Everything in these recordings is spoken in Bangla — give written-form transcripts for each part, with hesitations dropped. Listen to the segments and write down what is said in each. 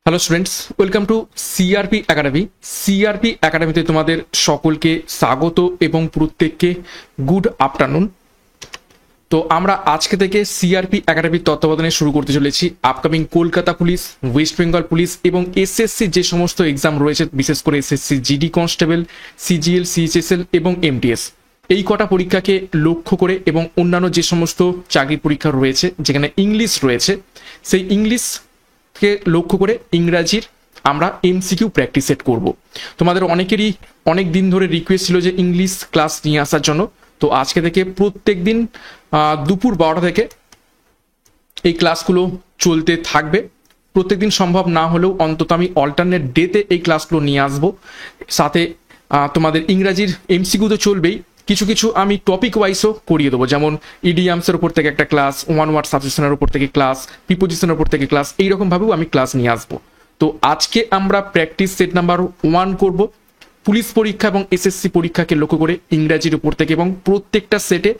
Hello students, welcome to CRP academy. CRP একাডেমিতে তোমাদের সকলকে স্বাগত এবং প্রত্যেককে গুড আফটারনুন। তো আমরা আজকে থেকে সিআরপি একাডেমির তত্ত্বাবধানে শুরু করতে চলেছি upcoming Kolkata police, West Bengal police এবং এসএসসি যে সমস্ত এক্সাম রয়েছে, বিশেষ করে SSC GD constable, CGL, CHSL এবং এমটিএস, এই কটা পরীক্ষাকে লক্ষ্য করে এবং অন্যান্য যে সমস্ত চাকরির পরীক্ষা রয়েছে যেখানে ইংলিশ রয়েছে, সেই ইংলিশকে লক্ষ্য করে ইংরাজির আমরা এমসিকিউ প্র্যাকটিস সেট করব। তোমাদের অনেকেরই অনেক দিন ধরে রিকোয়েস্ট ছিল যে ইংলিশ ক্লাস নিয়ে আসার জন্য। তো আজকে থেকে প্রত্যেক দিন দুপুর 12টা থেকে এই ক্লাসগুলো চলতে থাকবে। প্রত্যেকদিন সম্ভব না হলেও অন্তত আমি অল্টারনেট ডেতে এই ক্লাসগুলো নিয়ে আসবো। সাথে তোমাদের ইংরাজির এমসিকিউ তো চলবেই, কিছু কিছু আমি টপিক ওয়াইজও করিয়ে দেবো, যেমন ইডিয়ামসের উপর থেকে একটা ক্লাস, ওয়ান ওয়ার্ড সাবজেকশনের উপর থেকে ক্লাস, প্রিপোজিশনের উপর থেকে ক্লাস, এইরকমভাবেও আমি ক্লাস নিয়ে আসবো। তো আজকে আমরা প্র্যাকটিস সেট নাম্বার 1 করব পুলিশ পরীক্ষা এবং এসএসসি পরীক্ষাকে লক্ষ্য করে ইংরাজির উপর থেকে, এবং প্রত্যেকটা সেটে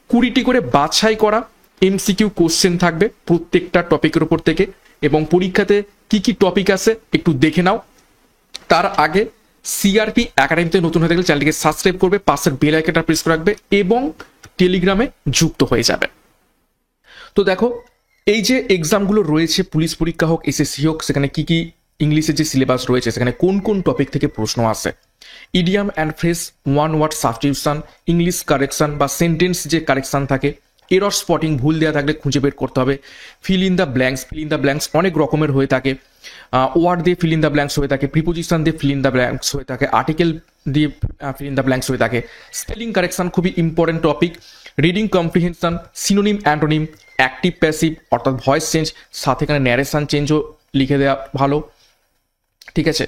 20টি করে বাছাই করা এমসিকিউ কোশ্চেন থাকবে প্রত্যেকটা টপিকের উপর থেকে। এবং পরীক্ষাতে কি কি টপিক আছে একটু দেখে নাও। তার আগে সিআরপি একাডেমিতে নতুন হয়ে গেলে চ্যানেলটিকে সাবস্ক্রাইব করবে, পাশের বেল আইকনটা প্রেস করে রাখবে এবং টেলিগ্রামে যুক্ত হয়ে যাবে। তো দেখো, এই যে এক্সামগুলো রয়েছে, পুলিশ পরীক্ষা হোক, এসএসসি হোক, সেখানে কি কি ইংলিশের যে সিলেবাস রয়েছে, সেখানে কোন কোন টপিক থেকে প্রশ্ন আসে, idiom and phrase, one word substitution, English correction বা সেন্টেন্স যে কারেকশন থাকে, এরর স্পটিং, ভুল দেওয়া থাকলে খুঁজে বের করতে হবে, fill in the blanks, fill in the blanks অনেক রকমের হয়ে থাকে, ওয়ার্ড দিয়ে ফিল ইন দ্য ব্ল্যাঙ্কস হয়ে থাকে, প্রিপোজিশন দিয়ে ফিল ইন দ্য ব্ল্যাঙ্কস হয়ে থাকে, আর্টিকেল দিয়ে ফিল ইন দ্য ব্ল্যাঙ্কস হয়ে থাকে, স্পেলিং কারেকশন খুবই important topic, reading comprehension, synonym antonym, active passive অর্থাৎ ভয়েস চেঞ্জ, সাথে এখানে ন্যারেশন চেঞ্জও লিখে দেওয়া ভালো, ঠিক আছে।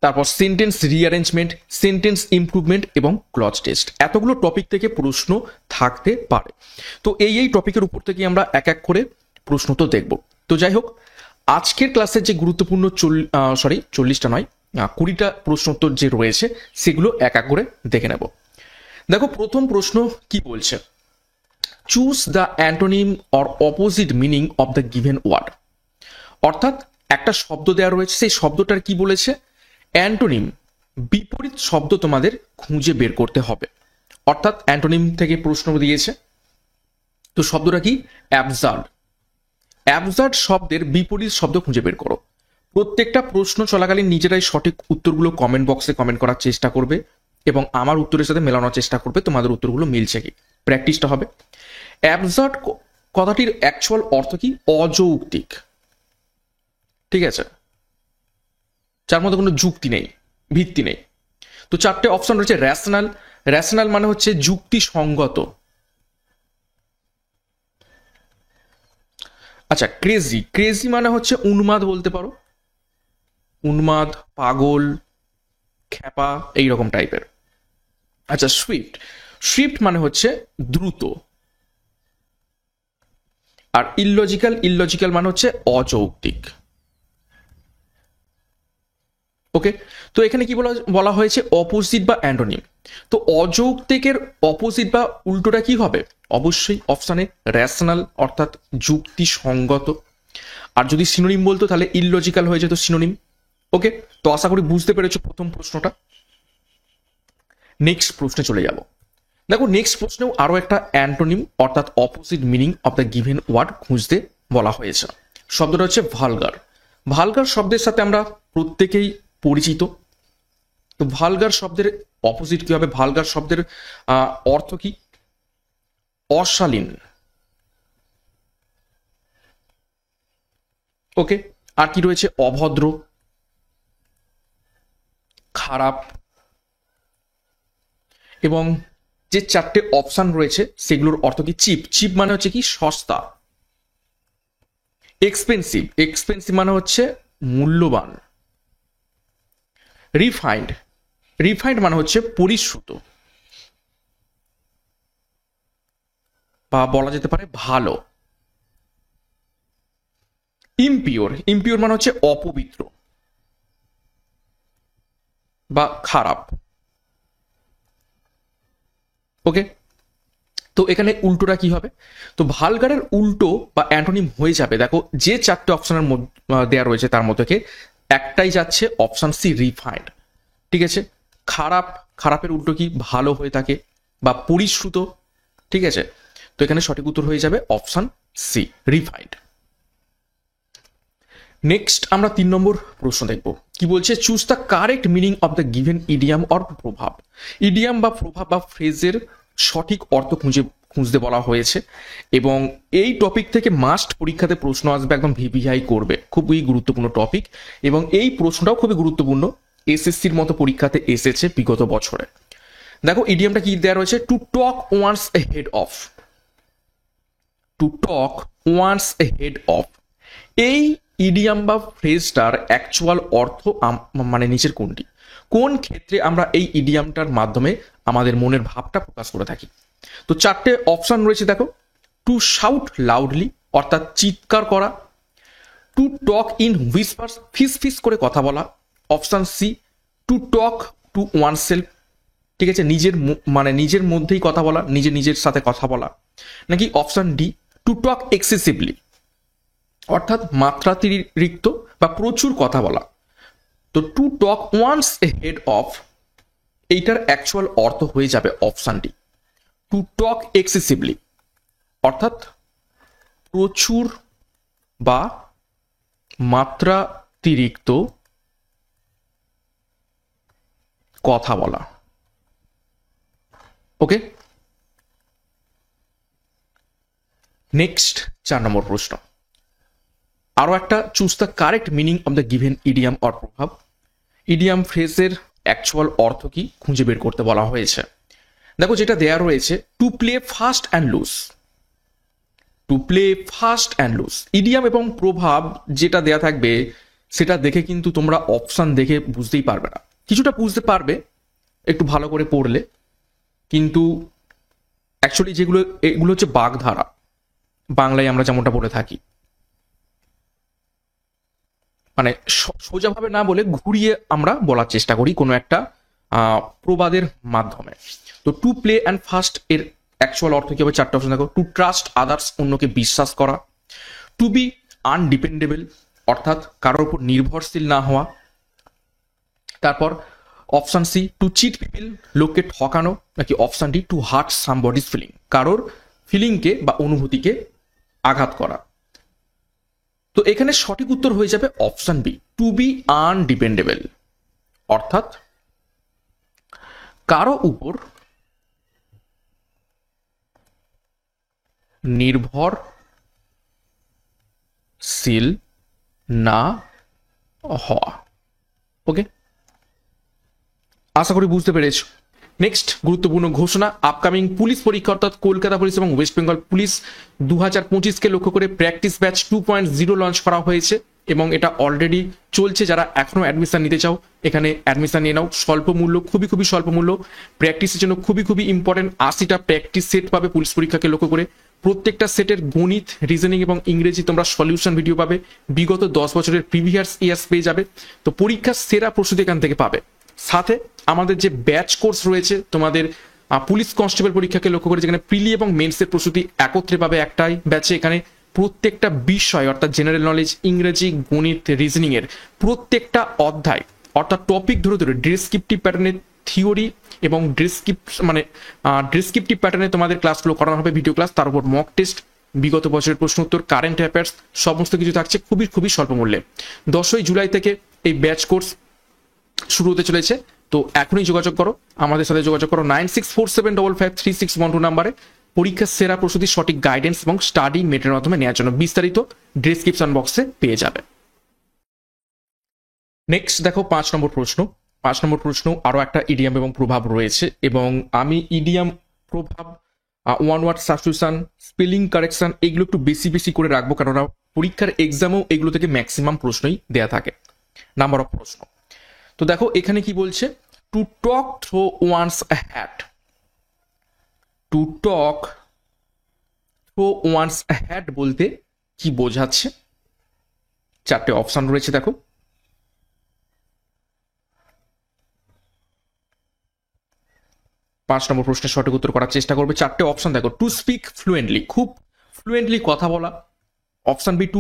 তারপর সেন্টেন্স রিঅ্যারেঞ্জমেন্ট, সেন্টেন্স ইমপ্রুভমেন্ট এবং ক্লজ টেস্ট, এতগুলো টপিক থেকে প্রশ্ন থাকতে পারে। তো এই টপিকের উপর থেকে আমরা এক এক করে প্রশ্ন তো দেখব। তো যাই হোক, আজকের ক্লাসের যে গুরুত্বপূর্ণ 40টা নয়, 20টা প্রশ্ন উত্তর যে রয়েছে সেগুলো এক এক করে দেখে নেব। দেখো, প্রথম প্রশ্ন কি বলছে, choose the antonym or opposite meaning of the given word. অর্থাৎ একটা শব্দ দেওয়া রয়েছে, সেই শব্দটার কি বলেছে, অ্যান্টোনিম, বিপরীত শব্দ তোমাদের খুঁজে বের করতে হবে। অর্থাৎ অ্যান্টোনিম থেকে প্রশ্ন দিয়েছে, তো শব্দটা কি, অ্যাবসার্ড। অ্যাবসার্ড শব্দের বিপরীত শব্দ খুঁজে বের করো। প্রত্যেকটা প্রশ্ন চলাকালীন নিজেরাই সঠিক উত্তরগুলো কমেন্ট বক্সে কমেন্ট করার চেষ্টা করবে এবং আমার উত্তরের সাথে মেলানোর চেষ্টা করবে তোমাদের উত্তরগুলো মিলছে কি, প্র্যাকটিসটা হবে। অ্যাবসার্ড কথাটির অ্যাকচুয়াল অর্থ কি, অযৌক্তিক, ঠিক আছে, যার মধ্যে কোনো যুক্তি নেই, ভিত্তি নেই। তো 4টে অপশন রয়েছে। র্যাশনাল, র্যাশনাল মানে হচ্ছে যুক্তিসঙ্গত। আচ্ছা, ক্রেজি, ক্রেজি মানে হচ্ছে উন্মাদ বলতে পারো, উন্মাদ, পাগল, খ্যাপা, এইরকম টাইপের। আচ্ছা, সুইফট, সুইফট মানে হচ্ছে দ্রুত। আর ইললজিক্যাল, ইললজিক্যাল মানে হচ্ছে অযৌক্তিক। ওকে, তো এখানে কি বলা হয়েছে, অপোজিট বা অ্যান্টোনিম। তো অযৌক্তিকের অপোজিট বা উল্টোটা কি হবে, অবশ্যই অপশানে র্যাশনাল অর্থাৎ যুক্তিসঙ্গত। আর যদি সিনোনিম বলতো তাহলে ইললজিক্যাল হয়ে যেত সিনোনিম। ওকে, তো আশা করি বুঝতে পেরেছো প্রথম প্রশ্নটা। নেক্সট প্রশ্নে চলে যাব। দেখো, নেক্সট প্রশ্নেও আরো একটা অ্যান্টোনিম অর্থাৎ opposite meaning of the given word খুঁজতে বলা হয়েছে। শব্দটা হচ্ছে ভালগার। ভালগার শব্দের সাথে আমরা প্রত্যেকেই পরিচিত। তো ভালগার শব্দের অপোজিট কি হবে, ভালগার শব্দের অর্থ কি, অশালীন। ওকে, আর কি রয়েছে, অভদ্র, খারাপ। এবং যে 4টে অপশন রয়েছে সেগুলোর অর্থ কি, চিপ, চিপ মানে হচ্ছে কি, সস্তা। এক্সপেন্সিভ, এক্সপেন্সিভ মানে হচ্ছে মূল্যবান। রিফাইন্ড, রিফাইন্ড মানে হচ্ছে পরিশ্রুত বা বলা যেতে পারে ভালো। ইমপিওর, ইমপিওর মানে হচ্ছে অপবিত্র বা খারাপ। ওকে, তো এখানে উল্টোটা কি হবে? তো ভালগারের উল্টো বা অ্যান্টোনিম হয়ে যাবে, দেখো যে চারটে অপশনের মধ্যে দেওয়া রয়েছে তার মধ্যে থেকে একটাই যাচ্ছে অপশন সি, রিফাইন্ড। ঠিক আছে, খারাপ, খারাপের উল্টো কি? ভালো হয়ে থাকে বা পরিশ্রুত। ঠিক আছে, তো এখানে সঠিক উত্তর হয়ে যাবে অপশন সি, রিফাইন্ড। নেক্সট আমরা 3 নম্বর প্রশ্ন দেখব। কি বলছে? Choose the correct meaning of the given idiom or প্রভাব। ইডিয়াম বা প্রভাব বা ফ্রেজের সঠিক অর্থ খুঁজতে বলা হয়েছে, এবং এই টপিক থেকে মাস্ট পরীক্ষাতে প্রশ্ন আসবে, একদম ভিভিআই করবে, খুবই গুরুত্বপূর্ণ টপিক, এবং এই প্রশ্নটাও খুবই গুরুত্বপূর্ণ, এসএসসির মতো পরীক্ষাতে এসেছে বিগত বছরে। দেখো ইডিয়ামটা কি দেওয়া রয়েছে? To talk once head of. To talk once head of, এই ইডিয়াম বা ফ্রেজটার অ্যাকচুয়াল অর্থ মানে নিচের কোনটি? কোন ক্ষেত্রে আমরা এই ইডিয়ামটার মাধ্যমে আমাদের মনের ভাবটা প্রকাশ করে থাকি? তো চারটে অপশন রয়েছে দেখো। টু শাউট লাউডলি, অর্থাৎ চিৎকার করা। টু টক ইন হুইসপার্স, ফিস ফিস করে কথা বলা। Option C, to talk to oneself, ঠিক আছে, মানে নিজের মধ্যেই কথা বলা, নিজের সাথে কথা বলা। নাকি option D, to talk excessively, অর্থাৎ মাত্রাতিরিক্ত বা প্রচুর কথা বলা। তো to talk once head of, এইটার অ্যাকচুয়াল অর্থ হয়ে যাবে option D, to talk excessively, অর্থাৎ প্রচুর বা মাত্রাতিরিক্ত কথা বলা। ওকে, নেক্সট 4 নম্বর প্রশ্ন। আরো একটা, choose the correct meaning of the given idiom or প্রভাব। ইডিয়াম ফ্রেজের অ্যাকচুয়াল অর্থ কি খুঁজে বের করতে বলা হয়েছে। দেখো যেটা দেয়া রয়েছে, to play fast and loose. To play fast and loose, idiom এবং প্রভাব যেটা দেয়া থাকবে সেটা দেখে কিন্তু তোমরা অপশন দেখে বুঝতেই পারবে না, কিছুটা বুঝতে পারবে একটু ভালো করে পড়লে, কিন্তু অ্যাকচুয়ালি এগুলো হচ্ছে বাগধারা, বাংলায় আমরা যেমনটা বলে থাকি, মানে সোজাভাবে না বলে ঘুরিয়ে আমরা বলার চেষ্টা করি কোনো একটা প্রবাদের মাধ্যমে। তো টু প্লে অ্যান্ড ফাস্ট এর অ্যাকচুয়াল অর্থ কি হবে? চারটা অপশন দেখো। টু ট্রাস্ট আদার্স, অন্যকে বিশ্বাস করা। টু বি আনডিপেন্ডেবল, অর্থাৎ কারোর উপর নির্ভরশীল না হওয়া। তারপর option C, to cheat people, লোককে ঠকানো। নাকি option D, to hurt somebody's feeling, কারোর ফিলিংকে বা অনুভূতিকে আঘাত করা। তো এখানে সঠিক উত্তর হয়ে যাবে অপশন বি, টু বি আনডিপেন্ডেবল, অর্থাৎ কারো উপর নির্ভরশীল না হওয়া। ওকে, আশা করি বুঝতে পেরেছো। নেক্সট গুরুত্বপূর্ণ ঘোষণা, আপকামিং পুলিশ পরীক্ষা অর্থাৎ কলকাতা পুলিশ এবং ওয়েস্ট বেঙ্গল পুলিশ 2025কে লক্ষ্য করে প্র্যাকটিস ব্যাচ 2.0 লঞ্চ করা হয়েছে, এবং এটা অলরেডি চলছে। যারা এখনো অ্যাডমিশন নিতে চাও এখানে অ্যাডমিশন নিয়ে নাও, স্বল্প মূল্য, খুবই স্বল্প মূল্য, প্র্যাকটিসের জন্য খুবই ইম্পর্টেন্ট। 80টা প্র্যাকটিস সেট পাবে পুলিশ পরীক্ষাকে লক্ষ্য করে, প্রত্যেকটা সেটের গণিত, রিজনিং এবং ইংরেজি তোমরা সলিউশন ভিডিও পাবে, বিগত 10 বছরের প্রিভিয়াস ইয়ার্স পেয়ে যাবে। তো পরীক্ষার সেরা প্রস্তুতি এখান থেকে পাবে। সাথে আমাদের যে ব্যাচ কোর্স রয়েছে তোমাদের পুলিশ কনস্টেবল পরীক্ষাকে লক্ষ্য করে, যেখানে প্রিলি এবং মেন্সের প্রস্তুতি একত্রে পাবে একটাই ব্যাচে। এখানে প্রত্যেকটা বিষয় অর্থাৎ জেনারেল নলেজ, ইংরেজি, গণিত, রিজনিং এর প্রত্যেকটা অধ্যায় অর্থাৎ টপিক ধরে ডেসক্রিপটিভ প্যাটার্নের থিওরি এবং ডেসক্রিপটিভ প্যাটার্নে তোমাদের ক্লাসগুলো করানো হবে, ভিডিও ক্লাস, তার উপর মক টেস্ট, বিগত বছরের প্রশ্ন উত্তর, কারেন্ট অ্যাফেয়ার্স, সমস্ত কিছু থাকছে খুবই স্বল্প মূল্যে। 10ই জুলাই থেকে এই ব্যাচ কোর্স শুরু হতে চলেছে। তো এখনই যোগাযোগ করো, আমাদের সাথে যোগাযোগ করো 9647553612 নাম্বারে, পরীক্ষার সেরা প্রস্তুতির সঠিক গাইডেন্স এবং স্টাডি মেটেরিয়ালের মাধ্যমে নেওয়ার জন্য। বিস্তারিত ডেসক্রিপশন বক্সে পেয়ে যাবে। নেক্সট দেখো 5 নম্বর প্রশ্ন। 5 নম্বর প্রশ্ন আরো একটা ইডিয়াম এবং প্রভাব রয়েছে, এবং আমি ইডিয়াম, প্রভাব, one word substitution, spelling correction এগুলো একটু বেশি করে রাখবো, কেননা পরীক্ষার এক্সামেও এগুলো থেকে ম্যাক্সিমাম প্রশ্নই দেয়া থাকে, নাম্বার অফ প্রশ্ন। তো দেখো এখানে কি বলছে, to talk through one's hat. To talk through one's hat বলতে কি বোঝাচ্ছে? চারটে অপশন রয়েছে দেখো। 5 নম্বর প্রশ্নের সঠিক উত্তর করার চেষ্টা করবে। 4টে অপশন দেখো, টু স্পিক ফ্লুয়েন্টলি, খুব ফ্লুয়েন্টলি কথা বলা। Option B, to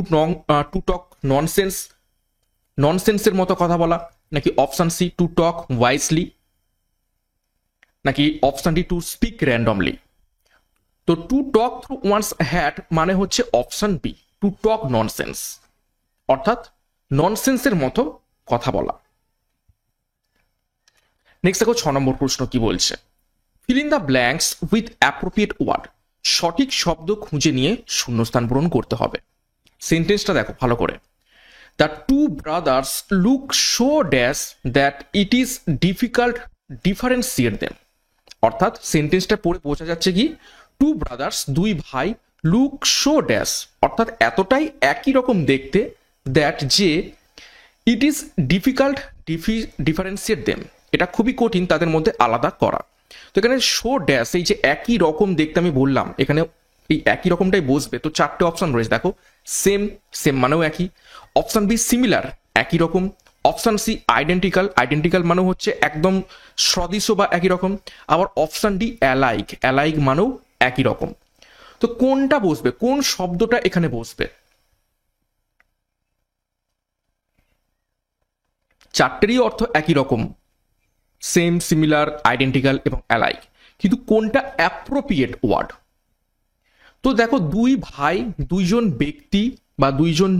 talk nonsense, ননসেন্সের মতো কথা বলা। নাকি option C, to talk wisely. নাকি option D, to speak randomly. তো to talk through one's hat মানে হচ্ছে option B, to talk nonsense, অর্থাৎ ননসেন্সের মতো কথা বলা। নেক্সট দেখো 6 নম্বর প্রশ্ন কি বলছে, fill in the blanks with appropriate word, সঠিক শব্দ খুঁজে নিয়ে শূন্যস্থান পূরণ করতে হবে। সেন্টেন্সটা দেখো ভালো করে, the two brothers look so dash that it is difficult differentiate them. অর্থাৎ সেন্টেন্সটা পড়ে বোঝা যাচ্ছে কি, টু ব্রাদার্স, দুই ভাই, লুক সো ড্যাশ অর্থাৎ এতটাই একই রকম দেখতে, দ্যাট যে ইট ইজ ডিফিকাল্ট ডিফারেন্সিয়েট দেম, এটা খুবই কঠিন তাদের মধ্যে আলাদা করা। তো এখানে শো ড্যাশ, এই যে একই রকম দেখতে আমি বললাম, এখানে এই একই রকমটাই বসবে। তো 4টে অপশন রয়েছে দেখো, সেম, সেম মানেও একই। অপশন বি, সিমিলার, একই রকম। অপশন সি, আইডেন্টিক্যাল, আইডেন্টিক্যাল মানে হচ্ছে একদম সদৃশ বা একই রকম। আবার অপশন ডি, অ্যালাইক, অ্যালাইক মানেও একই রকম। তো কোনটা বসবে, কোন শব্দটা এখানে বসবে? 4টেরই অর্থ একই রকম, সেম, সিমিলার, আইডেন্টিক্যাল এবং অ্যালাইক, কিন্তু কোনটা অ্যাপ্রোপ্রিয়েট ওয়ার্ড? তো দেখো, দুই ভাই, দুইজন ব্যক্তি বা দুইজন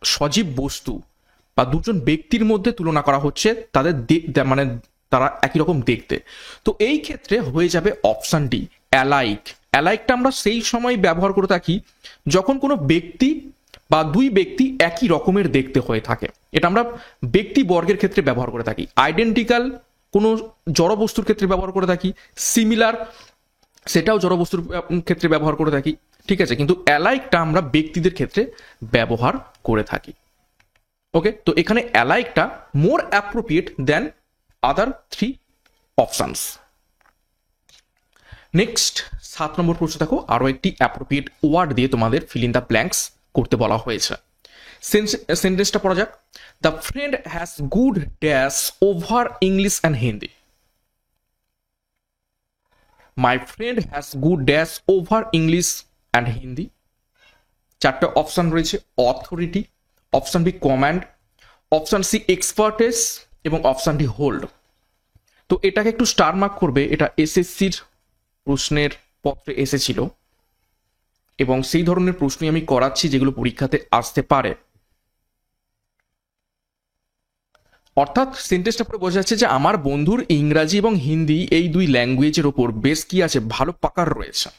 সজীব বস্তু বা দুজন ব্যক্তির মধ্যে তুলনা করা হচ্ছে, তাদের মানে তারা একই রকম দেখতে। তো এই ক্ষেত্রে হয়ে যাবে অপশন ডি, অ্যালাইক। অ্যালাইকটা আমরা সেই সময় ব্যবহার করে থাকি যখন কোনো ব্যক্তি বা দুই ব্যক্তি একই রকমের দেখতে হয়ে থাকে, এটা আমরা ব্যক্তি বর্গের ক্ষেত্রে ব্যবহার করে থাকি। আইডেন্টিক্যাল কোনো জড় বস্তুর ক্ষেত্রে ব্যবহার করে থাকি। সিমিলার, সেটাও জড় বস্তুর ক্ষেত্রে ব্যবহার করে থাকি, ঠিক আছে। কিন্তু অ্যালাইকটা আমরা ব্যক্তিদের ক্ষেত্রে ব্যবহার করে থাকি। ওকে, তো এখানে অ্যালাইকটা মোর অ্যাপ্রোপ্রিয়েট দেন আদার 3 অপশনস। নেক্সট 7 নম্বর প্রশ্ন দেখো, আরো একটি অ্যাপ্রোপ্রিয়েট ওয়ার্ড দিয়ে তোমাদের ফিল ইন দ্য ব্ল্যাঙ্কস করতে বলা হয়েছে। সেন্টেন্সটা পড়া যাক, the friend has good dash over English and Hindi. My friend has good dash over English and Hindi. 4টে অপশন রয়েছে, authority, option B command, option C expertise এবং অপশন ডি হোল্ড। তো এটাকে একটু স্টার মার্ক করবে, এটা এসএসসির প্রশ্নের পত্রে এসেছিল এবং সেই ধরনের প্রশ্নই আমি করাচ্ছি যেগুলো পরীক্ষাতে আসতে পারে। অর্থাৎ সেন্টেন্সটা পরে বোঝা যাচ্ছে যে আমার বন্ধুর ইংরাজি এবং হিন্দি এই দুই ল্যাঙ্গুয়েজের ওপর বেশ কি আছে, ভালো পাকার রয়েছে।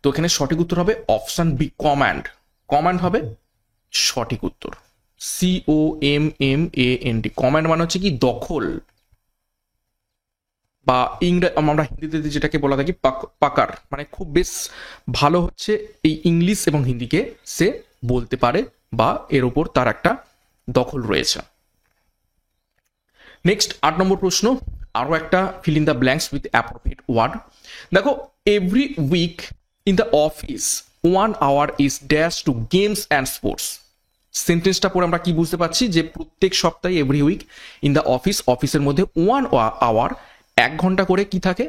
তো এখানে সঠিক উত্তর হবে অপশন বি, কমান্ড। কমান্ড হবে সঠিক উত্তর, COMMAND। কমান্ড মানে হচ্ছে কি, দখল, বা আমরা হিন্দিতে যেটাকে বলা থাকি পাকার, মানে খুব বেশ ভালো হচ্ছে এই ইংলিশ এবং হিন্দিকে সে বলতে পারে বা এর ওপর তার একটা দখল রয়েছে। নেক্সট 8 নম্বর প্রশ্ন, আরো একটা fill in the blanks with appropriate word. দেখো, every week in the office 1 hour is dash to games and sports. সেন্টেন্সটা পরে আমরা কি বুঝতে পারছি, যে প্রত্যেক সপ্তাহে every week in the office, অফিসের মধ্যে 1 hour 1 ঘন্টা করে কি থাকে,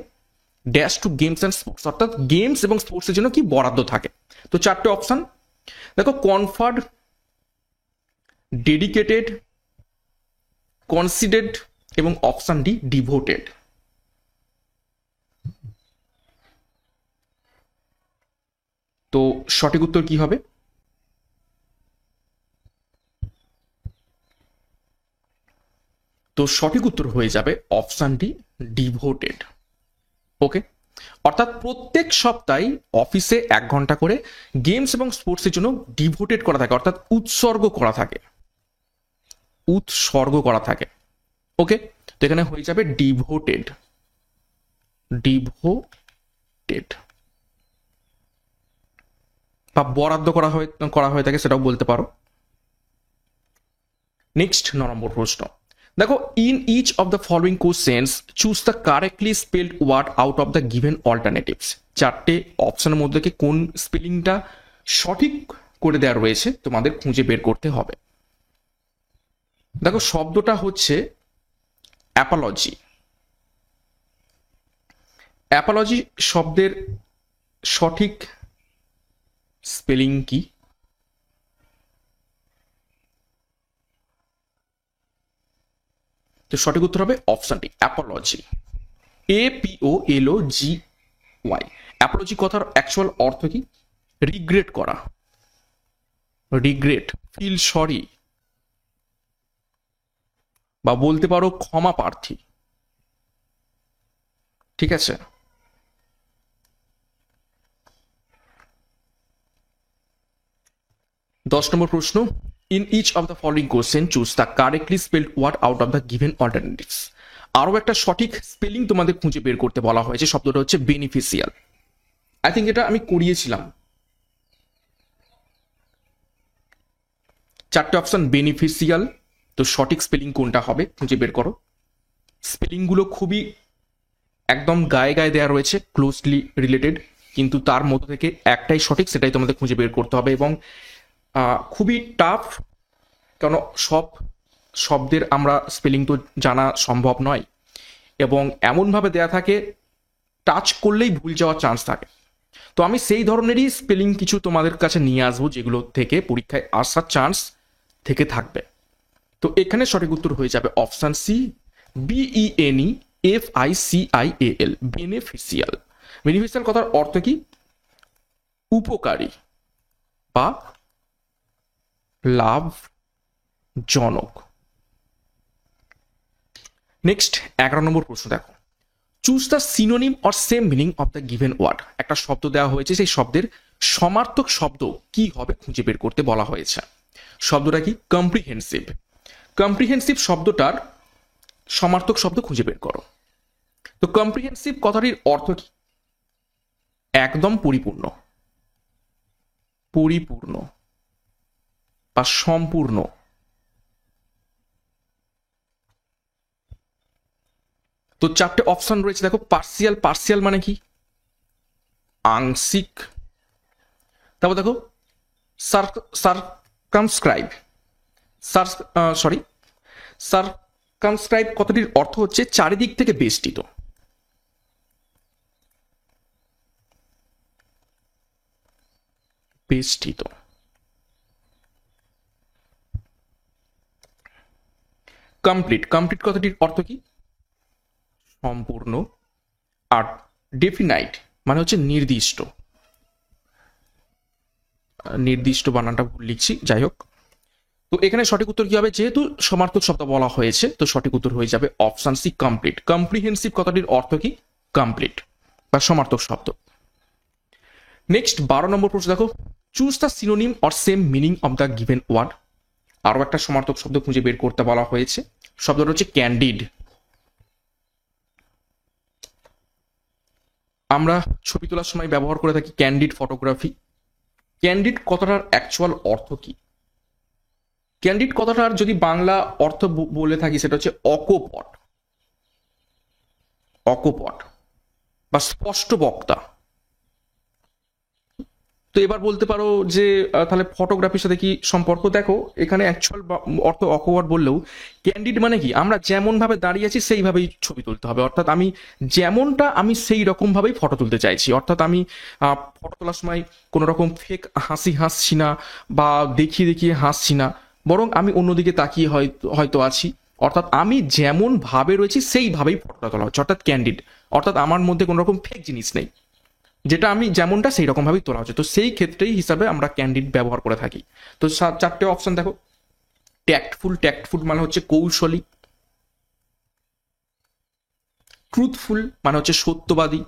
dash to games and sports, অর্থাৎ গেমস এবং স্পোর্টসের জন্য কি বরাদ্দ থাকে। তো 4টে অপশন দেখো, কনফার্ড, ডেডিকেটেড, কনসিডার্ড এবং অপশন ডি, ডিভোটেড। তো সঠিক উত্তর কি হবে? তো সঠিক উত্তর হয়ে যাবে অপশন ডি, ডিভোটেড। ওকে, অর্থাৎ প্রত্যেক সপ্তাহে অফিসে 1 ঘন্টা করে গেমস এবং স্পোর্টসের জন্য ডিভোটেড করা থাকে, অর্থাৎ উৎসর্গ করা থাকে, উৎসর্গ করা থাকে। ওকে, তো এখানে হয়ে যাবে ডিভোটেড, ডিভোটেড, বা বরাদ্দ করা হয়ে থাকে সেটাও বলতে পারো। নেক্সট 9 নম্বর প্রশ্ন দেখো, in each of the following questions choose the correctly spelled word out of the given alternatives. 4টে অপশনের মধ্যে কোন স্পেলিংটা সঠিক করে দেওয়া রয়েছে তোমাদের খুঁজে বের করতে হবে। দেখো, শব্দটা হচ্ছে অ্যাপোলজি, অ্যাপোলজি শব্দের সঠিক স্পেলিং কি? তো সঠিক উত্তর হবে অপশনটি অ্যাপোলজি, APOLOGY। অ্যাপোলজি কথার অ্যাকচুয়াল অর্থ কি? রিগ্রেট করা, রিগ্রেট, ফিল সরি, বা বলতে পারো ক্ষমা প্রার্থী। ঠিক আছে, 10 নম্বর প্রশ্ন, in each of the following question choose the correctly spelled word out of the given alternatives. আরও একটা সঠিক স্পেলিং তোমাদের খুঁজে বের করতে বলা হয়েছে, শব্দটা হচ্ছে বেনিফিশিয়াল। আই থিঙ্ক এটা আমি করিয়েছিলাম। 4টে অপশন বেনিফিশিয়াল, তো সঠিক স্পেলিং কোনটা হবে খুঁজে বের করো। স্পেলিংগুলো খুবই একদম গায়ে গায়ে দেওয়া রয়েছে, ক্লোজলি রিলেটেড, কিন্তু তার মধ্যে থেকে একটাই সঠিক, সেটাই তোমাদের খুঁজে বের করতে হবে। এবং খুবই টাফ, কেন সব শব্দের আমরা স্পেলিং তো জানা সম্ভব নয়, এবং এমনভাবে দেয়া থাকে টাচ করলেই ভুল যাওয়ার চান্স থাকে। তো আমি সেই ধরনেরই স্পেলিং কিছু তোমাদের কাছে নিয়ে আসবো, যেগুলো থেকে পরীক্ষায় আসার চান্স থেকে থাকবে। তো এখানে সঠিক উত্তর হয়ে যাবে option C, BENEFICIAL, beneficial. Beneficial কথার অর্থ কি? উপকারী বা লাভজনক। নেক্সট 11 নম্বর প্রশ্ন দেখো, choose the synonym or same meaning of the given word. একটা শব্দ দেওয়া হয়েছে, সেই শব্দের সমার্থক শব্দ কি হবে খুঁজে বের করতে বলা হয়েছে। শব্দটা কি? কম্প্রিহেন্সিভ। কম্প্রিহেন্সিভ শব্দটার সমার্থক শব্দ খুঁজে বের করো। তো কম্প্রিহেন্সিভ কথাটির অর্থ কি? একদম পরিপূর্ণ, পরিপূর্ণ বা সম্পূর্ণ। তো 4টে অপশন রয়েছে দেখো। পার্সিয়াল, পার্সিয়াল মানে কি? আংশিক। তারপর দেখো সার্কামস্ক্রাইব, সার্কামস্ক্রাইব কথাটির অর্থ হচ্ছে চারিদিক থেকে বেষ্টিত। বেষ্টিত। কমপ্লিট, কমপ্লিট কথাটির অর্থ কি? সম্পূর্ণ। আর ডেফিনাইট মানে হচ্ছে নির্দিষ্ট। নির্দিষ্ট বানানটা ভুল লিখছি, যাই হোক। তো এখানে সঠিক উত্তর কি হবে? যেহেতু সমার্থক শব্দ বলা হয়েছে, তো সঠিক উত্তর হয়ে যাবে অপশন সি, কমপ্লিট। কম্প্রিহেন্সিভ কথাটির অর্থ কি? কমপ্লিট বা সমার্থক শব্দ। নেক্সট 12 নম্বর প্রশ্ন দেখো, choose the synonym or same meaning of the given word. আরও একটা সমার্থক শব্দ খুঁজে বের করতে বলা হয়েছে, শব্দটা হচ্ছে ক্যান্ডিড। আমরা ছবি তোলার সময় ব্যবহার করে থাকি ক্যান্ডিড ফটোগ্রাফি। ক্যান্ডিড কথাটার অ্যাকচুয়াল অর্থ কি? ক্যান্ডিড কথাটার যদি বাংলা অর্থ বলে থাকি, সেটা হচ্ছে অকপট, অকপট বা স্পষ্ট বক্তা। তো এবার বলতে পারো যে তাহলে ফটোগ্রাফির সাথে কি সম্পর্ক? দেখো এখানে অ্যাকচুয়াল অর্থ অকপট বললেও ক্যান্ডিড মানে কি? আমরা যেমন ভাবে দাঁড়িয়ে আছি সেইভাবেই ছবি তুলতে হবে, অর্থাৎ আমি যেমনটা আমি সেই রকম ভাবেই ফটো তুলতে চাইছি। অর্থাৎ আমি ফটো তোলার সময় কোনো রকম ফেক হাসি হাসছি না বা দেখিয়ে দেখিয়ে হাসছি না, বরং আমি অন্যদিকে তাকিয়ে হয়তো আছি। অর্থাৎ আমি যেমন ভাবে রয়েছি সেইভাবেই ফটোটা তোলা হচ্ছে, অর্থাৎ ক্যান্ডিড। অর্থাৎ আমার মধ্যে কোনো রকম ফেক জিনিস নেই, যেটা আমি যেমনটা সেই রকম ভাবেই তোলা হচ্ছে। তো সেই ক্ষেত্রেই হিসাবে আমরা ক্যান্ডিড ব্যবহার করে থাকি। তো 4টে অপশন দেখো। ট্যাক্টফুল, ট্যাক্টফুল মানে হচ্ছে কৌশলী। ট্রুথফুল মানে হচ্ছে সত্যবাদী,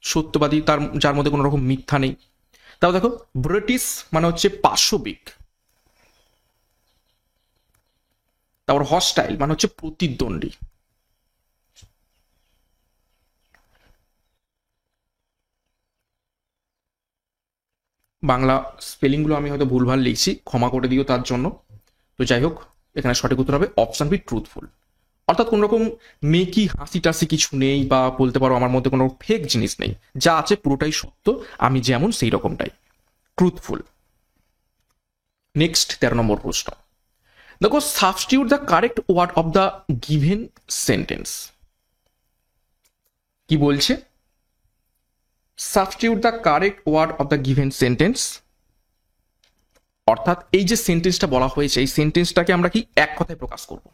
সত্যবাদী তার যার মধ্যে কোনো রকম মিথ্যা নেই। তাও দেখো ব্রিটিশ মানে হচ্ছে পাশবিক। তারপর হস্টাইল মানে হচ্ছে প্রতিদ্বন্দ্বী। বাংলা স্পেলিংগুলো আমি হয়তো ভুলভাল লিখছি, ক্ষমা করে দিও তার জন্য। তো যাই হোক, এখানে সঠিক উত্তর হবে অপশন বি, ট্রুথফুল। অর্থাৎ কোনো রকম মেকি হাসি টাসি কিছু নেই, বা বলতে পারো আমার মধ্যে কোনো ফেক জিনিস নেই, যা আছে পুরোটাই সত্য, আমি যেমন সেই রকমটাই, ট্রুথফুল। নেক্সট 13 নম্বর প্রশ্ন দেখো, substitute the correct word of the given sentence. কি বলছে, substitute the correct word of the given sentence. অর্থাৎ এই যে সেন্টেন্সটা বলা হয়েছে এই সেন্টেন্সটাকে আমরা কি এক কথায় প্রকাশ করব।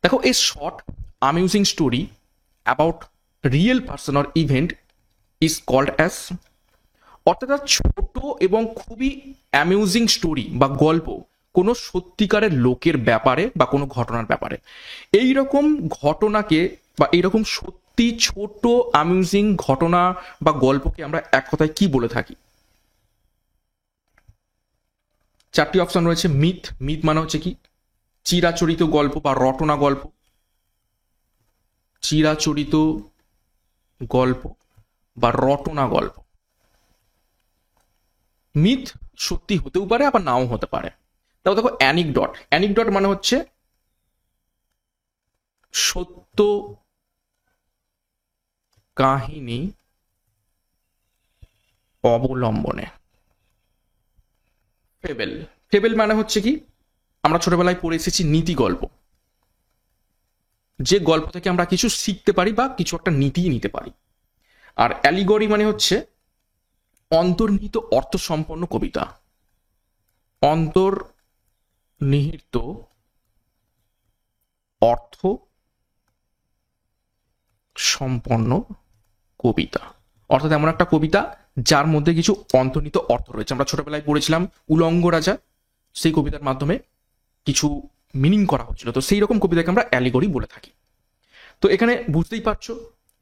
দেখো, a short amusing story about real person or event is called as. অর্থাৎ ছোট এবং খুবই অ্যামিউজিং স্টোরি বা গল্প কোনো সত্যিকারের লোকের ব্যাপারে বা কোনো ঘটনার ব্যাপারে, এই রকম ঘটনাকে বা এইরকম সত্যি ছোট অ্যামিউজিং ঘটনা বা গল্পকে আমরা এক কথায় কি বলে থাকি। চারটি অপশন রয়েছে। মিথ, মিথ মানে হচ্ছে কি চিরাচরিত গল্প বা রটনা গল্প, চিরাচরিত গল্প বা রটনা গল্প। মিথ সত্যি হতেও পারে আবার নাও হতে পারে। তাও দেখো অ্যানিকডট, অ্যানিকডট মানে হচ্ছে সত্য কাহিনী অবলম্বনে। ফেবেল, ফেবেল মানে হচ্ছে কি আমরা ছোটবেলায় পড়ে এসেছি নীতি গল্প, যে গল্প থেকে আমরা কিছু শিখতে পারি বা কিছু একটা নীতি নিতে পারি। আর অ্যালিগরি মানে হচ্ছে অন্তর্নিহিত অর্থ সম্পন্ন কবিতা, অন্তর্নিহিত অর্থ সম্পন্ন কবিতা। অর্থাৎ এমন একটা কবিতা যার মধ্যে কিছু অন্তর্নিহিত অর্থ রয়েছে। আমরা ছোটবেলায় পড়েছিলাম উলঙ্গ রাজা, সেই কবিতার মাধ্যমে কিছু মিনিং করা হচ্ছিল, তো সেই রকম কবিতাকে আমরা অ্যালিগরি বলে থাকি। তো এখানে বুঝতেই পারছো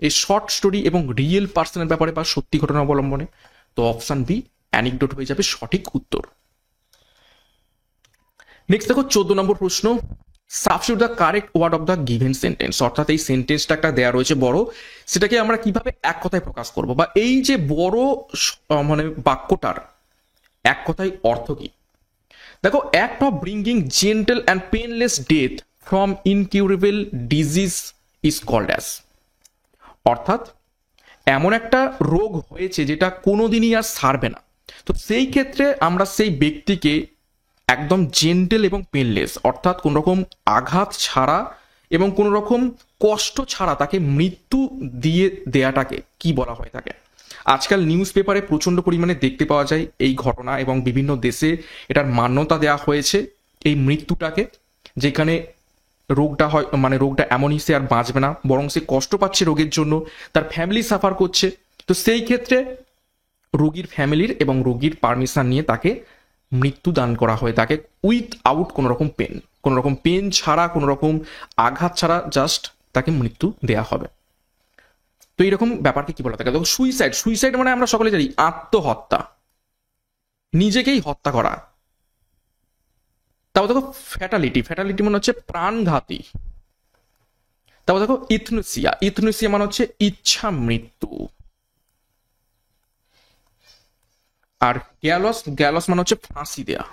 এই শর্ট স্টোরি এবং রিয়েল পার্সনের ব্যাপারে বা সত্যি ঘটনা অবলম্বনে, তো অপশন বি অ্যানিকডোট হয়ে যাবে সঠিক উত্তর। নেক্সট দেখো 14 নম্বর প্রশ্ন, substitute the correct word of the given sentence. অর্থাৎ এই সেন্টেন্সটা একটা দেয়া রয়েছে বড়, সেটাকে আমরা কিভাবে এক কথায় প্রকাশ করব বা এই যে বড় মানে বাক্যটার এক কথায় অর্থ কি। দেখো, act of bringing gentle and painless death from incurable disease is called as. অর্থাৎ এমন একটা রোগ হয়েছে যেটা কোনোদিনই আর সারবে না, তো সেই ক্ষেত্রে আমরা সেই ব্যক্তিকে একদম জেন্টেল এবং পেনলেস অর্থাৎ কোন রকম আঘাত ছাড়া এবং কোন রকম কষ্ট ছাড়া তাকে মৃত্যু দিয়ে দেয়াটাকে কি বলা হয় থাকে। আজকাল নিউজ পেপারে প্রচন্ড পরিমাণে দেখতে পাওয়া যায় এই ঘটনা এবং বিভিন্ন দেশে এটার মান্যতা দেওয়া হয়েছে এই মৃত্যুটাকে, যেখানে রোগটা হয় মানে রোগটা এমনই সে আর বাঁচবে না, বরং সে কষ্ট পাচ্ছে রোগের জন্য, তার ফ্যামিলি সাফার করছে। তো সেই ক্ষেত্রে রোগীর ফ্যামিলির এবং রোগীর পারমিশন নিয়ে তাকে মৃত্যু দান করা হয় তাকে, উইথ আউট কোনো রকম পেন ছাড়া, কোনো রকম আঘাত ছাড়া, জাস্ট তাকে মৃত্যু দেয়া হবে। তো এইরকম ব্যাপারকে কি বলা থাকে। দেখো, সুইসাইড, সুইসাইড মানে আমরা সকলে জানি আত্মহত্যা, নিজেকেই হত্যা করা। তারপর দেখো ফ্যাটালিটি, ফ্যাটালিটি মানে হচ্ছে প্রাণঘাতী। তারপর দেখো ইথনেসিয়া, ইথনেসিয়া মানে হচ্ছে ইচ্ছা মৃত্যু। আর গ্যালস, গ্যালস মানে হচ্ছে ফাঁসি দেয়া।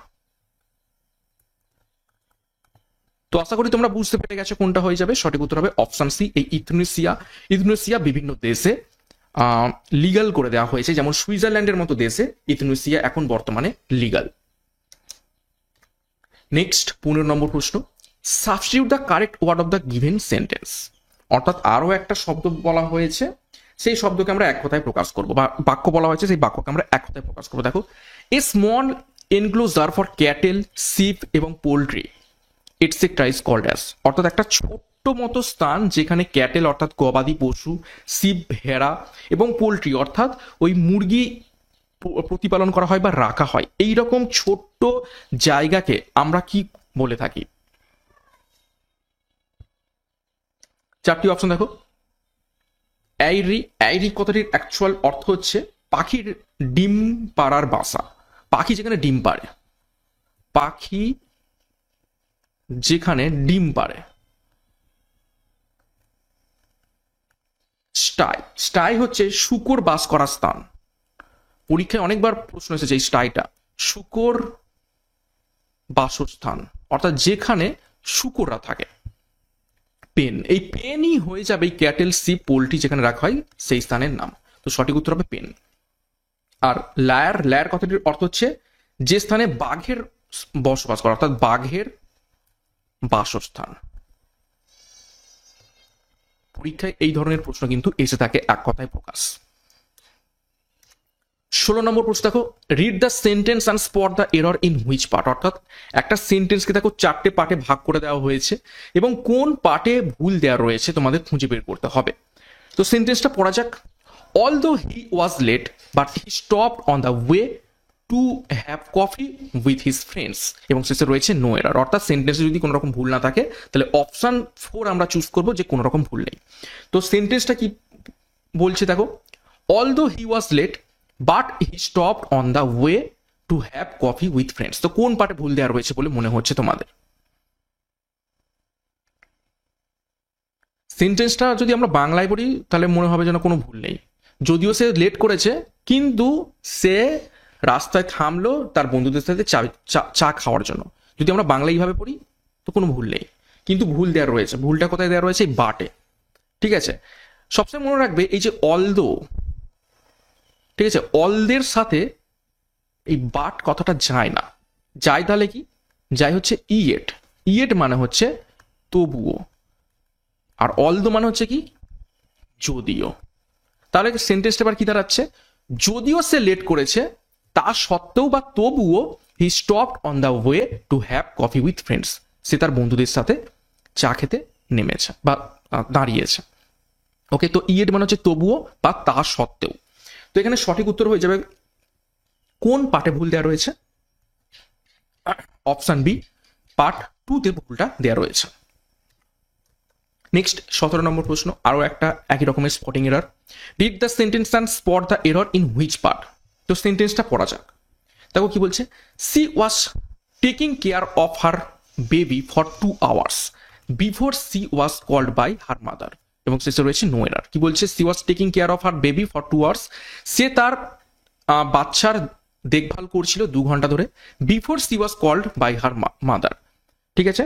তো আশা করি তোমরা বুঝতে পেরে গেছো কোনটা হয়ে যাবে সঠিক উত্তর হবে অপশন সি, এই ইথনেসিয়া। ইথনেসিয়া বিভিন্ন দেশে লিগাল করে দেওয়া হয়েছে, যেমন সুইজারল্যান্ডের মতো দেশে ইথনেসিয়া এখন বর্তমানে লিগাল। নেক্সট 15 নম্বর প্রশ্ন, substitute the correct word of the given sentence. অর্থাৎ আরো একটা শব্দ বলা হয়েছে, সেই শব্দকে আমরা এক কথায় প্রকাশ করব, বা বাক্য বলা হয়েছে সেই বাক্যকে আমরা এক কথায় প্রকাশ করবো। দেখো, a small enclosure for cattle, sheep এবং poultry etcetera is called as. অর্থাৎ একটা ছোট্ট মতো স্থান যেখানে ক্যাটেল অর্থাৎ গবাদি পশু, শিপ ভেড়া এবং পোল্ট্রি অর্থাৎ ওই মুরগি প্রতিপালন করা হয় বা রাখা হয়, এই রকম ছোট্ট জায়গাকে আমরা কি বলে থাকি। চারটি অপশন দেখো। অ্যাইরি, অ্যাইরি কথাটির অ্যাকচুয়াল অর্থ হচ্ছে পাখির ডিম পাড়ার বাসা, পাখি যেখানে ডিম পাড়ে, পাখি যেখানে ডিম পাড়ে। স্টাই, স্টাই হচ্ছে শূকর বাস করার স্থান। পরীক্ষায় অনেকবার প্রশ্ন এসেছে এই স্টাইটা, শূকর বাসস্থান অর্থাৎ যেখানে শূকররা থাকে। পেন, এই পেনই হয়ে যাবে এই ক্যাটেল, শিপ, পোল্ট্রি যেখানে রাখা হয় সেই স্থানের নাম। তো সঠিক উত্তর হবে পেন। আর লায়ার, লায়ার কথাটির অর্থ হচ্ছে যে স্থানে বাঘের বসবাস করা অর্থাৎ বাঘের বাসস্থান। পরীক্ষায় এই ধরনের প্রশ্ন কিন্তু এসে থাকে, এক কথায় প্রকাশ। 16 নম্বর প্রশ্ন দেখো, read the sentence and spot the error in which part. অর্থাৎ একটা সেন্টেন্সকে দেখো 4টে পার্টে ভাগ করে দেওয়া হয়েছে এবং কোন পার্টে ভুল দেওয়া রয়েছে তোমাদের খুঁজে বের করতে হবে। তো সেন্টেন্সটা পড়া যাক। Although he was late but he stopped on the way to have coffee with his friends, এবং শেষে রয়েছে নো এরর। অর্থাৎ সেন্টেন্সে যদি কোনো রকম ভুল না থাকে তাহলে অপশন 4 আমরা চুজ করবো যে কোনো রকম ভুল নেই। তো সেন্টেন্সটা কি বলছে দেখো, although he was late but he stopped on the way to have coffee with friends. তো কোন পার্টে ভুল দেওয়া রয়েছে বলে মনে হচ্ছে তোমাদের? সেন্টেন্সটা যদি আমরা বাংলায় পড়ি তাহলে মনে হবে যেন কোনো ভুল নেই। যদিও সে লেট করেছে কিন্তু সে রাস্তায় থামলো তার বন্ধুদের সাথে চা খাওয়ার জন্য। যদি আমরা বাংলা এইভাবে পড়ি তো কোনো ভুল নেই, কিন্তু ভুল দেওয়া রয়েছে। ভুলটা কোথায় দেওয়া রয়েছে? এই বাটে। ঠিক আছে, সবসময় মনে রাখবে এই যে অলদো, ঠিক আছে, অলদের সাথে এই বাট কথাটা যায় না। যায় তাহলে কি? যায় হচ্ছে ইয়েট। ইয়েট মানে হচ্ছে তবুও, আর অলদো মানে হচ্ছে কি? যদিও। তাহলে সেন্টেন্সটা এবার কি দাঁড়াচ্ছে? যদিও সে লেট করেছে তা সত্ত্বেও বা তবুও he stopped on the way to have coffee with friends, সে তার বন্ধুদের সাথে চা খেতে নেমেছে বা দাঁড়িয়েছে। ওকে, তো ইয়েট মানে হচ্ছে তবুও বা তা সত্ত্বেও। তো এখানে সঠিক উত্তর হয়ে যাবে কোন পার্টে ভুল দেওয়া রয়েছে? অপশন বি, পার্ট 2তে ভুলটা দেওয়া রয়েছে। নেক্সট 17 নম্বর প্রশ্ন, আরও একটা একই রকমের spotting error. Read the sentence and spot the error in which part. তো সেন্টেন্সটা পড়া যাক। দেখো কি বলছে, she was taking care of her baby for 2 hours before she was called by her mother, এবং শেষে রয়েছে নো এরর। কি বলছে? She was taking care of her baby for 2 hours, সে তার বাচ্চার দেখভাল করছিল 2 ঘন্টা ধরে, before she was called by her mother. ঠিক আছে,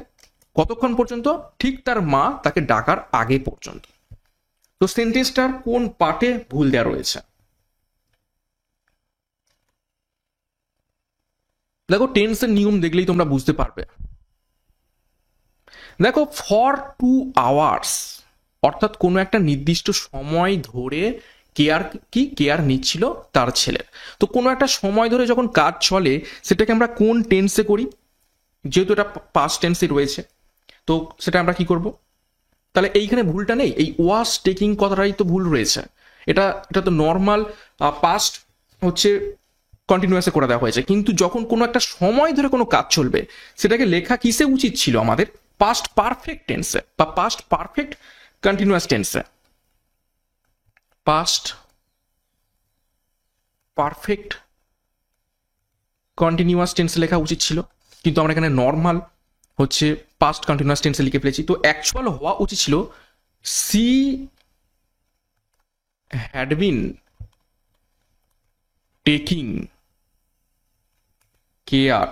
কতক্ষণ পর্যন্ত? ঠিক তার মা তাকে ডাকার আগে পর্যন্ত। তো সেন্টেন্সটার কোন পার্টে ভুল দেওয়া রয়েছে? দেখো টেন্সের নিয়ম দেখলেই তোমরা বুঝতে পারবে। দেখো ফর 2 hours অর্থাৎ কোনো একটা নির্দিষ্ট সময় ধরে কেয়ার নিচ্ছিল তার ছেলের। তো কোনো একটা সময় ধরে যখন কাজ চলে সেটাকে আমরা কোন টেন্সে করি? যেহেতু এটা পাস্ট টেন্সে রয়েছে তো সেটা আমরা কি করব? তাহলে এইখানে ভুলটা নেই, এই ওয়াজ টেকিং কথাটাই তো ভুল রয়েছে। এটা তো নর্মাল পাস্ট হচ্ছে কন্টিনিউয়াসে করে দেওয়া হয়েছে, কিন্তু যখন কোনো একটা সময় ধরে কোনো কাজ চলবে সেটাকে লেখা কিসে উচিত ছিল আমাদের? পাস্ট পারফেক্ট টেন্সে বা পাস্ট পারফেক্ট কন্টিনিউয়াস টেন্সে। পাস্ট পারফেক্ট কন্টিনিউয়াস টেন্সে লেখা উচিত ছিল, কিন্তু আমরা এখানে নর্মাল হচ্ছে পাস্ট কন্টিনিউয়াস টেন্সে লিখে ফেলেছি। তো অ্যাকচুয়াল হওয়া উচিত ছিল she had been taking care,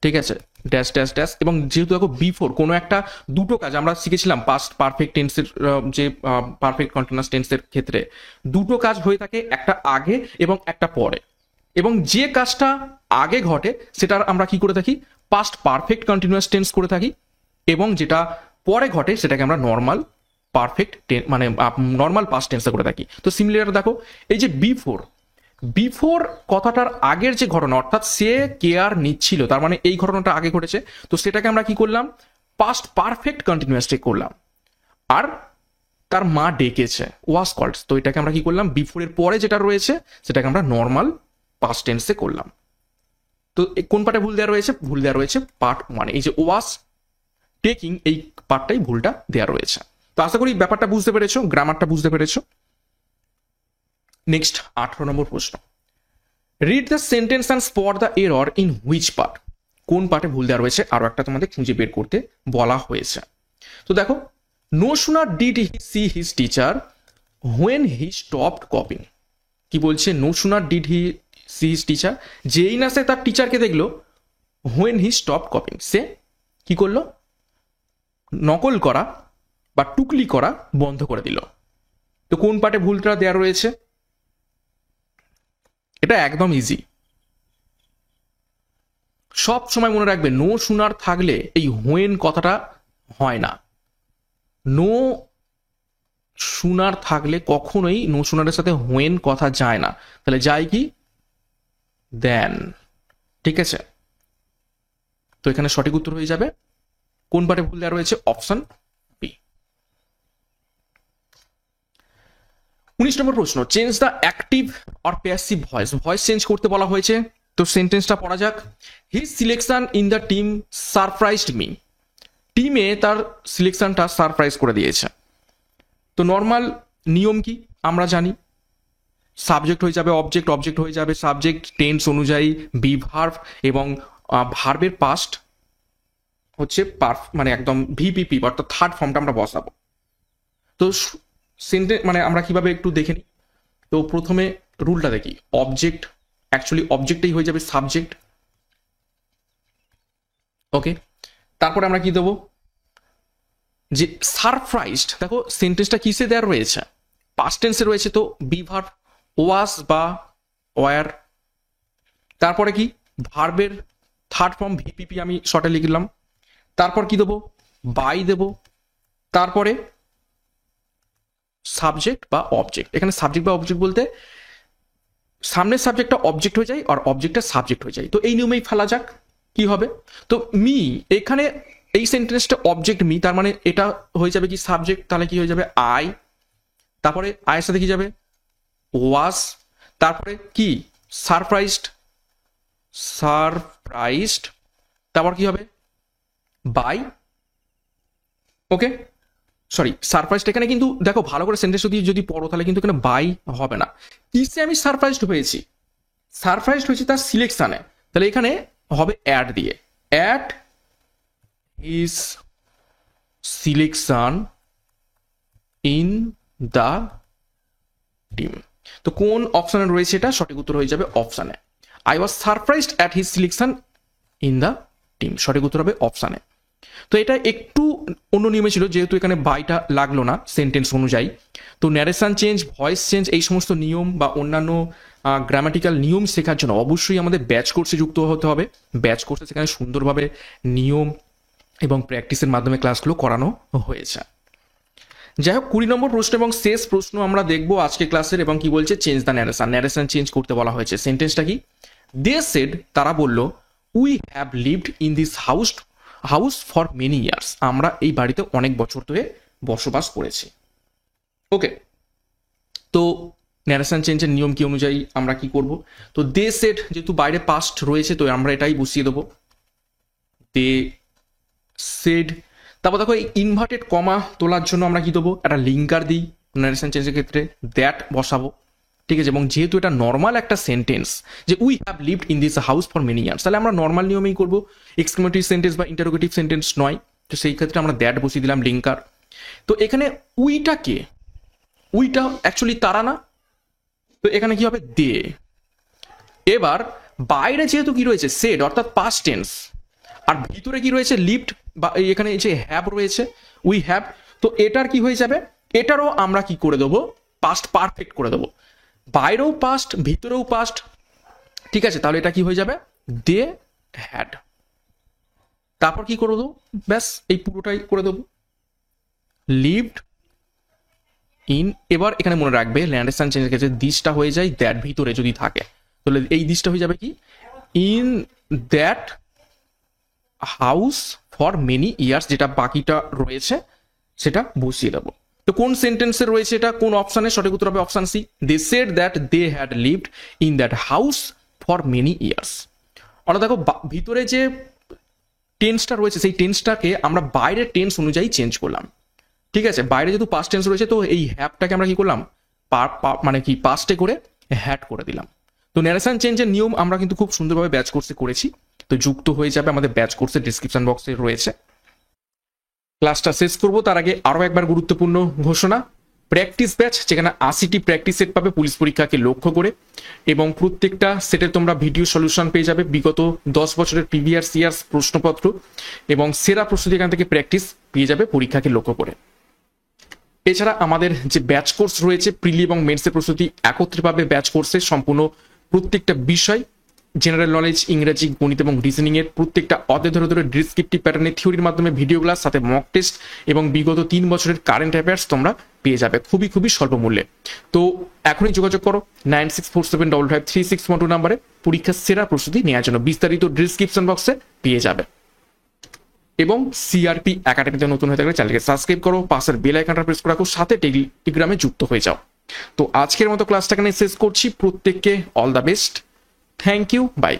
ঠিক আছে, ড্যাশ ড্যাশ ড্যাশ। এবং যেহেতু দেখো বিফোর কোনো একটা দুটো কাজ আমরা শিখেছিলাম পাস্ট পারফেক্ট টেন্সের, যে পারফেক্ট কন্টিনিউয়াস টেন্সের ক্ষেত্রে দুটো কাজ হয়ে থাকে, একটা আগে এবং একটা পরে। এবং যে কাজটা আগে ঘটে সেটার আমরা কি করে থাকি? পাস্ট পারফেক্ট কন্টিনিউয়াস টেন্স করে থাকি, এবং যেটা পরে ঘটে সেটাকে আমরা নর্মাল পারফেক্ট মানে নর্মাল পাস্ট টেন্সে করে থাকি। তো সিমিলার দেখো এই যে বিফোর কথাটার আগের যে ঘটনা, অর্থাৎ সে কেয়ার নিচ্ছিল, তার মানে এই ঘটনাটা আগে ঘটেছে, তো সেটাকে আমরা কি করলাম? পাস্ট পারফেক্ট কন্টিনিউয়াস করলাম। আর তার মা ডেকেছে, ওয়াজ কল্ড, তো এটাকে আমরা কি করলাম? বিফোরের পরে যেটা রয়েছে সেটাকে আমরা নর্মাল পাস্ট টেন্সে করলাম। তো কোন পার্টে ভুল দেওয়া রয়েছে? ভুল দেওয়া রয়েছে পার্ট 1, এই যে ওয়াজ টেকিং, এই পার্টটাই ভুলটা দেওয়া রয়েছে। তো আশা করি ব্যাপারটা বুঝতে পেরেছো, গ্রামারটা বুঝতে পেরেছো। নেক্সট 18 নম্বর প্রশ্ন, read the sentence and spot the error in which part. কোন পার্টে ভুল দেওয়া রয়েছে আরো একটা তোমাদের খুঁজে বের করতে বলা হয়েছে। তো দেখো, no sooner did he see his teacher when he stopped copying. কি বলছে? No sooner did he see his teacher, যেই না সে তার টিচারকে দেখলো, হোয়েন হি স্টপড কপিং, সে কি করলো? নকল করা বা টুকলি করা বন্ধ করে দিল। তো কোন পার্টে ভুলটা দেওয়া রয়েছে? এটা একদম ইজি। সব সময় মনে রাখবে নো সুনার থাকলে এই হোয়েন কথাটা হয় না। নো শুনার থাকলে কখনোই নো শুনারের সাথে হোয়েন কথা যায় না, তাহলে যায় কি দেন। ঠিক আছে, তো এখানে সঠিক উত্তর হয়ে যাবে কোন পারে ভুল দেওয়া রয়েছে অপশন বি। 19 নম্বর প্রশ্ন, change the active or passive voice, voice change করতে বলা হয়েছে। তো সেন্টেন্সটা পড়া যাক। His selection in the team surprised me, টিমে তার সিলেকশনটা সারপ্রাইজ করে দিয়েছে। তো নর্মাল নিয়ম কি আমরা জানি, সাবজেক্ট হয়ে যাবে অবজেক্ট, অবজেক্ট হয়ে যাবে সাবজেক্ট, টেন্স অনুযায়ী বি ভার্ব এবং ভার্বের পাস্ট হচ্ছে মানে একদম ভিপিপি অর্থাৎ থার্ড ফর্মটা আমরা বসাবো। তো সেন্টেন্স মানে আমরা কিভাবে একটু দেখে নিই। তো প্রথমে রুলটা দেখি, অবজেক্ট অ্যাকচুয়ালি অবজেক্টই হয়ে যাবে সাবজেক্ট। ওকে, তারপরে আমরা কি দেবো যে সারপ্রাইজড, দেখো সেন্টেন্সটা কিসে দেওয়া রয়েছে পাস্ট টেন্সে রয়েছে, তো বি ভার্ব ওয়াজ বা ওয়ার। তারপরে কি ভার্বের থার্ড ফর্ম ভিপিপি আমি শর্টে লিখলাম। তারপর কি দেবো বাই দেবো। তারপরে সাবজেক্ট বা অবজেক্ট, এখানে সাবজেক্ট বা অবজেক্ট বলতে সামনের সাবজেক্টটা অবজেক্ট হয়ে যায় আর অবজেক্টটা সাবজেক্ট হয়ে যায়। তো এই নিয়মেই ফেলা যাক কি হবে। তো মি, এখানে এই সেন্টেন্সটা অবজেক্ট মি, তার মানে এটা হয়ে যাবে কি সাবজেক্ট, তাহলে কি হয়ে যাবে আই। তারপরে আয়ের সাথে কি যাবে ওয়াজ। তারপরে কি সারপ্রাইজড, সারপ্রাইজড। তারপর কি হবে বাই। ওকে, সরি সারপ্রাইজড, এখানে কিন্তু দেখো ভালো করে সেন্টেন্স যদি পড়ো তাহলে কিন্তু এখানে বাই হবে না। কিসে আমি সারপ্রাইজড হয়েছি, সারপ্রাইজড হয়েছি তার সিলেকশনে, তাহলে এখানে হবে অ্যাড দিয়ে, add his selection in the team. তো কোন অপশনে রয়েছে এটা, সঠিক উত্তর হয়ে যাবে অপশনে I was surprised at his selection in the team, সঠিক উত্তর হবে অপশনে। তো এটা একটু অন্য নিয়মে ছিল, যেহেতু এখানে বাইটা লাগলো না সেন্টেন্স অনুযায়ী। তো ন্যারেশন চেঞ্জ, ভয়েস চেঞ্জ, এই সমস্ত নিয়ম বা অন্যান্য গ্রামাটিক্যাল নিয়ম শেখার জন্য অবশ্যই আমাদের ব্যাচ কোর্সে যুক্ত হতে হবে। ব্যাচ কোর্সে সেখানে সুন্দরভাবে নিয়ম এবং প্র্যাকটিসের মাধ্যমে ক্লাসগুলো করানো হয়েছে। যাই হোক, 20 নম্বর প্রশ্ন এবং শেষ প্রশ্ন আমরা দেখবো আজকে ক্লাসের, এবং কি বলছে change the narration, narration change করতে বলা হয়েছে। সেন্টেন্সটা কি, দে সেড, তারা বলল, we have lived in this house for many years, আমরা এই বাড়িতে অনেক বছর ধরে বসবাস করেছি। ওকে, তো ন্যারেশন চেঞ্জের নিয়ম কি অনুযায়ী আমরা কি করব, তো দে সেড যেহেতু বাইরে পাস্ট রয়েছে তো আমরা এটাই বসিয়ে দেবো দে সেড। তারপর দেখো এই ইনভার্টেড কমা তোলার জন্য আমরা কি দেবো, একটা লিঙ্কার দিই ন্যারেশন চেঞ্জের ক্ষেত্রে, দ্যাট বসাবো। ঠিক আছে, এবং যেহেতু এটা নর্মাল একটা সেন্টেন্স যে we have lived in this house for many years, তাহলে আমরা নর্মাল নিয়মেই করবো, এক্সক্লেমেটরি সেন্টেন্স বা ইন্টারোগেটিভ সেন্টেন্স নয়। তো সেই ক্ষেত্রে আমরা দ্যাট বসিয়ে দিলাম লিঙ্কার। তো এখানে উইটা কে, উইটা অ্যাকচুয়ালি তারা না, তো এখানে কি হবে দে। এবার বাইরে যেহেতু কি রয়েছে সেড অর্থাৎ পাস্ট টেন্স, আর ভিতরে কি রয়েছে লিভড বা এখানে যে হ্যাভ রয়েছে উই হ্যাভ, তো এটার কি হয়ে যাবে, এটারও আমরা কি করে দেবো পাস্ট পারফেক্ট করে দেবো, বাইরেও পাস্ট ভিতরেও পাস্ট। ঠিক আছে, তাহলে এটা কি হয়ে যাবে দে হ্যাড। তারপর কি করে দেবো, ব্যাস এই পুরোটাই করে দেবো লিভড ইন। এবার এখানে মনে রাখবে ন্যারেশন চেঞ্জের ক্ষেত্রে দিসটা হয়ে যায় দ্যাট, ভিতরে যদি থাকে তাহলে এই দিসটা হয়ে যাবে কি in that house for many years, যেটা বাকিটা রয়েছে সেটা বসিয়ে দেবো। তো কোন সেন্টেন্সে রয়েছে এটা, কোন অপশনে, সঠিক উত্তর হবে option C, they said that they had lived in that house for many years. অর্থাৎ দেখো ভিতরে যে টেন্সটা রয়েছে সেই টেন্সটাকে আমরা বাইরের টেন্স অনুযায়ী চেঞ্জ করলাম। ঠিক আছে, বাইরে যেহেতু পাস্ট টেন্স রয়েছে তো এই হ্যাভটাকে আমরা কি করলাম মানে কি পাস্টে করে হ্যাড করে দিলাম। তো ন্যারেশন চেঞ্জের নিয়ম আমরা কিন্তু খুব সুন্দরভাবে ব্যাচ কোর্সে করেছি, তো যুক্ত হয়ে যাবে আমাদের ব্যাচ কোর্সের ডিসক্রিপশন বক্সে রয়েছে। ক্লাসটা শেষ করবো তার আগে আরও একবার গুরুত্বপূর্ণ ঘোষণা, প্র্যাকটিস ব্যাচ যেখানে 80টি প্র্যাকটিস সেট পাবে পুলিশ পরীক্ষাকে লক্ষ্য করে, এবং প্রত্যেকটা সেটের তোমরা ভিডিও সলিউশন পেয়ে যাবে, বিগত 10 বছরের প্রিভিয়াস ইয়ার্স প্রশ্নপত্র এবং সেরা প্রস্তুতি এখান থেকে প্র্যাকটিস পেয়ে যাবে পরীক্ষাকে লক্ষ্য করে। এছাড়া আমাদের যে ব্যাচ কোর্স রয়েছে প্রিলি এবং মেন্সের প্রস্তুতি একত্রে পাবে ব্যাচ কোর্সে, সম্পূর্ণ প্রত্যেকটা বিষয় জেনারেল নলেজ, ইংরেজি, গণিত এবং রিজনিং এর প্রত্যেকটা অধ্যায় ধরে ধরে ডিসক্রিপটিভ প্যাটার্নের থিওরির মাধ্যমে ভিডিও ক্লাস, সাথে মক টেস্ট এবং বিগত 3 বছরের কারেন্ট অ্যাফেয়ার্স তোমরা পেয়ে যাবে খুবই খুবই স্বল্প মূল্যে। তো এখনই যোগাযোগ করো 9647553612 নাম্বারে পরীক্ষার সেরা প্রস্তুতি নেওয়ার জন্য। বিস্তারিত ডিসক্রিপশন বক্সে পেয়ে যাবে। এবং সিআরপি একাডেমিতে নতুন হয়ে থাকলে চ্যানেলকে সাবস্ক্রাইব করো, পাশের বেল আইকনটা প্রেস করে রাখো, সাথে টেলিগ্রামে যুক্ত হয়ে যাও। তো আজকের মতো ক্লাসটা এখানে শেষ করছি। প্রত্যেককে all the best. Thank you, by.